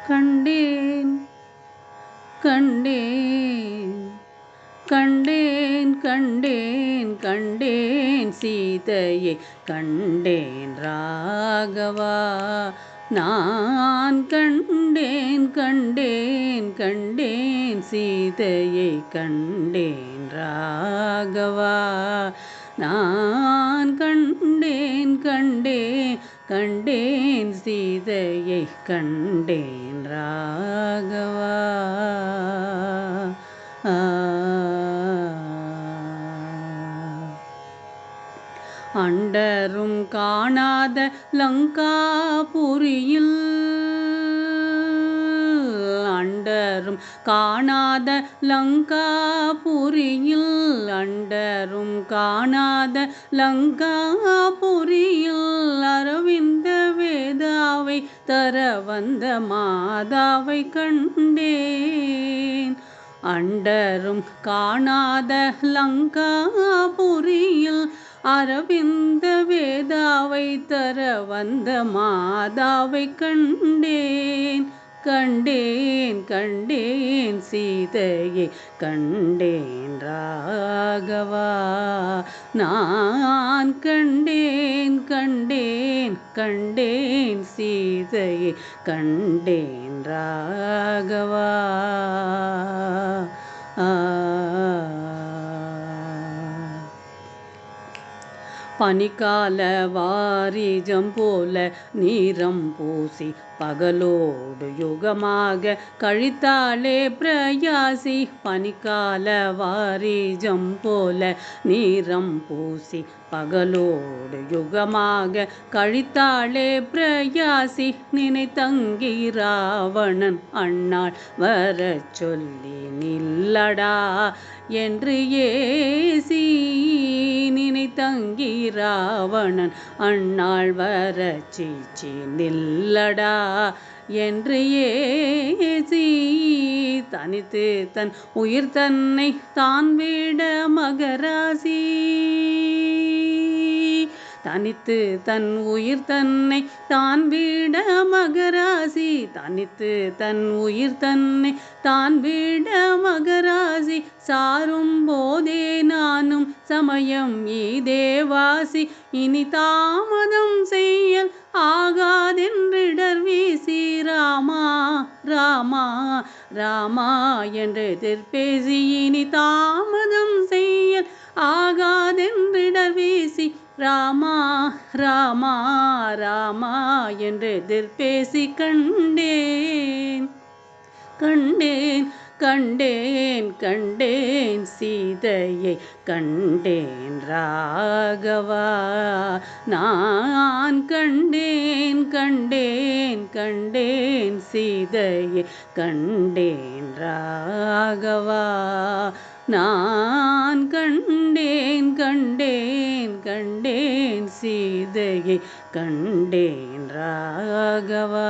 கண்டேன் கண்டேன் கண்டேன் கண்டேன் கண்டேன் சீதையை கண்டேன் ராகவா. நான் கண்டேன் கண்டேன் கண்டேன் சீதையை கண்டேன் ராகவா. நான் கண்டேன் கண்டேன் கண்டேன் சீதையை கண்டேன் ராகவா. அண்டரும் காணாத லங்காபுரியில் அண்டரும் காணாத லங்காபுரியில் அண்டரும் காணாத லங்காபுரியில் அரவிந்த வேதாவை தர வந்த மாதாவை கண்டேன். அண்டரும் காணாத லங்காபுரியில் அரவிந்த வேதாவை தர வந்த மாதாவை கண்டேன். கண்டேன் கண்டேன் சீதையை கண்டேன் ராகவா. நான் கண்டேன் கண்டேன் கண்டேன் சீதையை கண்டேன் ராகவா. பனிக்கால வாரிஜம் போல நீரம் பூசி பகலோடு யுகமாக கழித்தாளே பிரயாசி. பனிக்கால வாரிஜம் போல நீரம் பூசி பகலோடு யுகமாக கழித்தாளே பிரயாசி. நினைத்தங்கி ராவணன் அண்ணாள் வர சொல்லி நில்லடா என்று ஏசி. நினைத்தங்கி ராவணன் அண்ணாள் வர சீச்சி நில்லடா என்று ஏசி. தனித்து தன் உயிர் தன்னை தான் விட மகராசி. தனித்து தன் உயிர் தன்னை தான் விட மகராசி. தனித்து தன் உயிர் தன்னை தான் விட மகராசி. சாரும் போதே நானும் சமயம் ஈதேவாசி. இனி தாமதம் செய்யல் ஆகாதென்றிடர் வீசி. ராமா ராமா ராமா என்று எதிர்பேசி. இனி தாமதம் செய்யல் ஆகாதென்றிடர் வீசி. ராமா ராமா ராமா என்று எதிர்பேசி கண்டேன். கண்டேன் கண்டேன் கண்டேன் சீதையை கண்டேன் ராகவா. நான் கண்டேன் கண்டேன் கண்டேன் சீதையை கண்டேன் ராகவா. நான் கண்டேன் கண்டேன் கண்டேன் சீதையை கண்டேன் ராகவா.